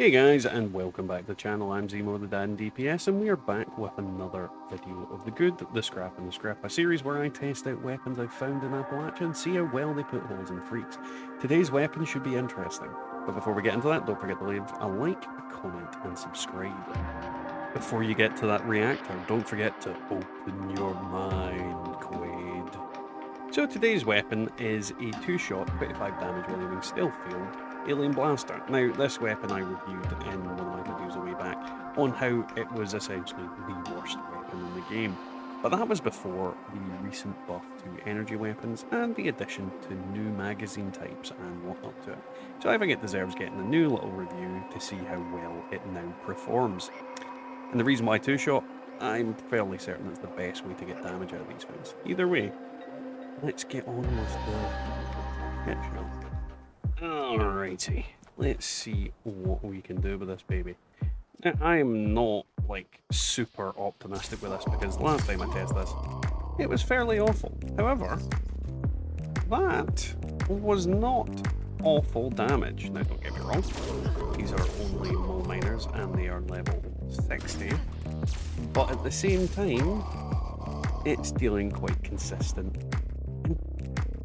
Hey guys, and welcome back to the channel. I'm Zemo the Dad in DPS, and we are back with another video of the good, the scrap, and the scrap, a series where I test out weapons I've found in Appalachia and see how well they put holes in freaks. Today's weapon should be interesting, but before we get into that, don't forget to leave a like, a comment, and subscribe. Before you get to that reactor, don't forget to open your mind, Quaid. So today's weapon is a 2-shot, 25 damage while using stealth field alien blaster. Now, this weapon I reviewed in one of my videos a way back on how it was essentially the worst weapon in the game. But that was before the recent buff to energy weapons and the addition to new magazine types and whatnot to it. So I think it deserves getting a new little review to see how well it now performs. And the reason why 2-shot, I'm fairly certain it's the best way to get damage out of these things. Either way, let's get on with the headshot. Alrighty, let's see what we can do with this baby. Now, I am not like super optimistic with this because last time I tested this, it was fairly awful. However, that was not awful damage. Now, don't get me wrong, these are only mole miners and they are level 60, but at the same time, it's dealing quite consistent.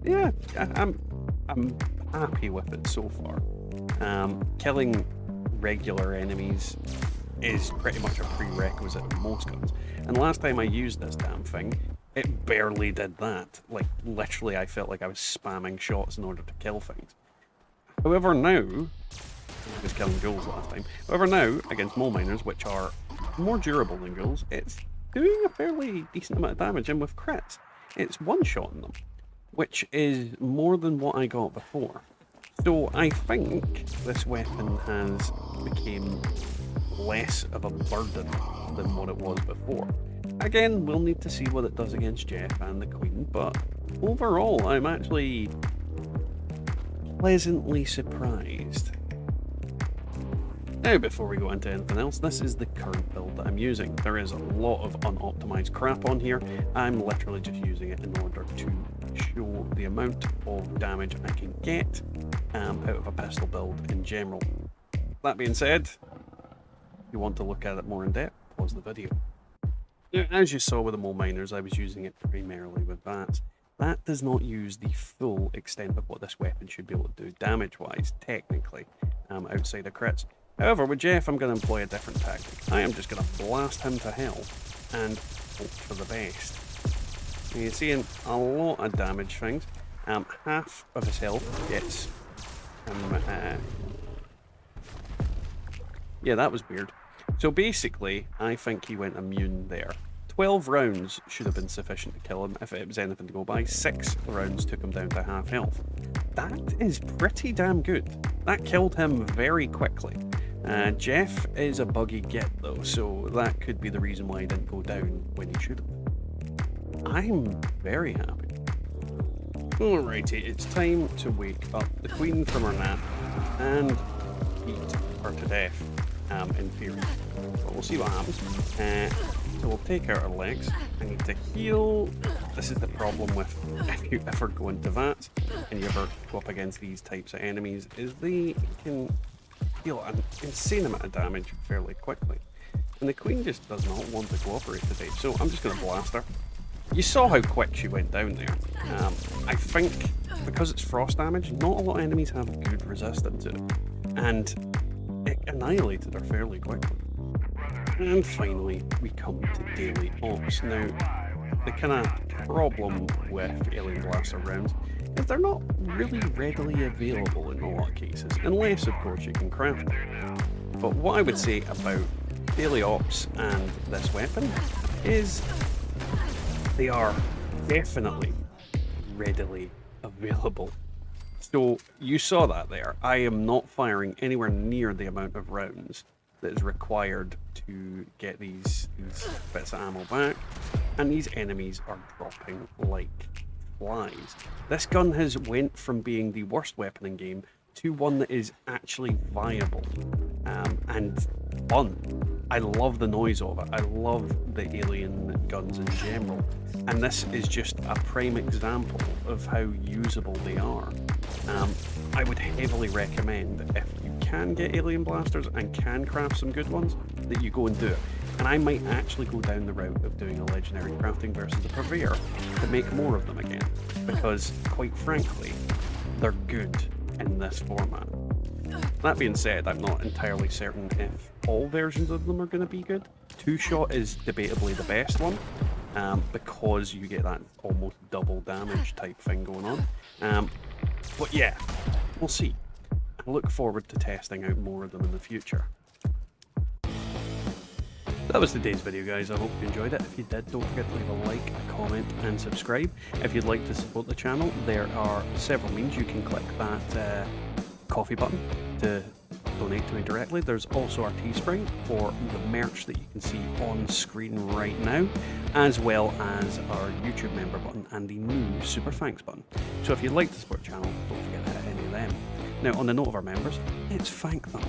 Yeah, I'm happy with it so far. Killing regular enemies is pretty much a prerequisite of most guns. And last time I used this damn thing, it barely did that. Like, literally, I felt like I was spamming shots in order to kill things. However, now, I was killing ghouls last time. However, now, against mole miners, which are more durable than ghouls, it's doing a fairly decent amount of damage, and with crits, it's one-shotting them, which is more than what I got before. So I think this weapon has become less of a burden than what it was before. Again, we'll need to see what it does against Jeff and the Queen, but overall, I'm actually pleasantly surprised. Now, before we go into anything else, this is the current build that I'm using. There is a lot of unoptimized crap on here. I'm literally just using it in order to show the amount of damage I can get out of a pistol build in general. That being said, if you want to look at it more in depth, pause the video. Now, as you saw with the mole miners, I was using it primarily with that. That does not use the full extent of what this weapon should be able to do damage-wise, technically, outside of crits. However, with Jeff, I'm going to employ a different tactic. I am just going to blast him to hell and hope for the best. And you're seeing a lot of damage things. Half of his health gets... yeah, that was weird. So basically, I think he went immune there. 12 rounds should have been sufficient to kill him if it was anything to go by. 6 rounds took him down to half health. That is pretty damn good. That killed him very quickly. Jeff is a buggy get though, so that could be the reason why he didn't go down when he should have. I'm very happy. Alrighty, it's time to wake up the Queen from her nap and beat her to death, in theory. But we'll see what happens. So we'll take out her legs. I need to heal. This is the problem with if you ever go into that and you ever go up against these types of enemies, is they can deal an insane amount of damage fairly quickly. And the Queen just does not want to cooperate today, so I'm just going to blast her. You saw how quick she went down there. I think because it's frost damage, not a lot of enemies have good resistance to it. And it annihilated her fairly quickly. And finally, we come to daily ops. Now, the kind of problem with alien blaster rounds is they're not really readily available in a lot of cases, unless of course you can craft them. But what I would say about daily ops and this weapon is they are definitely readily available. So you saw that there. I am not firing anywhere near the amount of rounds that is required to get these bits of ammo back, and these enemies are dropping like flies. This gun has went from being the worst weapon in game to one that is actually viable and fun. I love the noise of it. I love the alien guns in general, and this is just a prime example of how usable they are. I would heavily recommend, if you can get alien blasters and can craft some good ones, that you go and do it. And I might actually go down the route of doing a legendary crafting versus a purveyor to make more of them again, because quite frankly, they're good in this format. That being said, I'm not entirely certain if all versions of them are going to be good. Two-shot is debatably the best one, because you get that almost double damage type thing going on. But yeah, we'll see. I look forward to testing out more of them in the future. That was today's video, guys. I hope you enjoyed it. If you did, don't forget to leave a like, a comment and subscribe. If you'd like to support the channel, there are several means. You can click that coffee button to donate to me directly. There's also our Teespring for the merch that you can see on screen right now, as well as our YouTube member button and the new Super Thanks button. So if you'd like to support the channel, don't forget to hit any of them. Now, on the note of our members, let's thank them.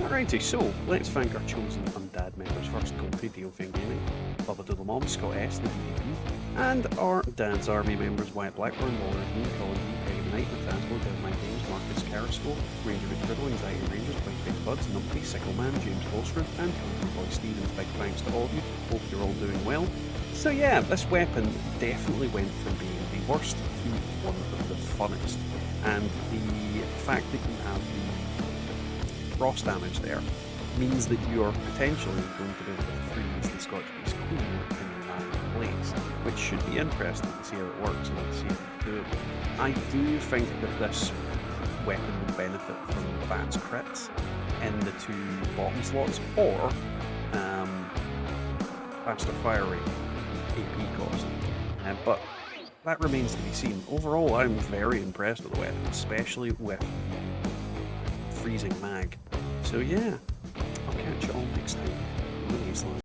Alrighty, so let's thank our chosen Undead members. First, Goldie, Deofin Gaming, Bubba Doodle Mom, Scott S, the DDP, and our Dad's Army members, Wyatt Blackburn, Waller, Moon, Colin, Craig Knight, Nathaniel, Dead Mind Games, Marcus Carrasco, Ranger Riddle, Anxiety Rangers, White Face Buds, Numpty, Sickleman, James Holstred, and Country Boy Stevens. Big thanks to all of you. Hope you're all doing well. So yeah, this weapon definitely went from being the worst to one of the funnest. And the fact that you have the frost damage there means that you're potentially going to be able to freeze the Scotch Beast Queen in your place, which should be interesting to see how it works and to see if it's doable. I do think that this weapon would benefit from Bat's crits in the two bottom slots, or faster fire rate, AP cost. But that remains to be seen. Overall, I'm very impressed with the weapon, especially with the freezing mag. So yeah, I'll catch you all next time.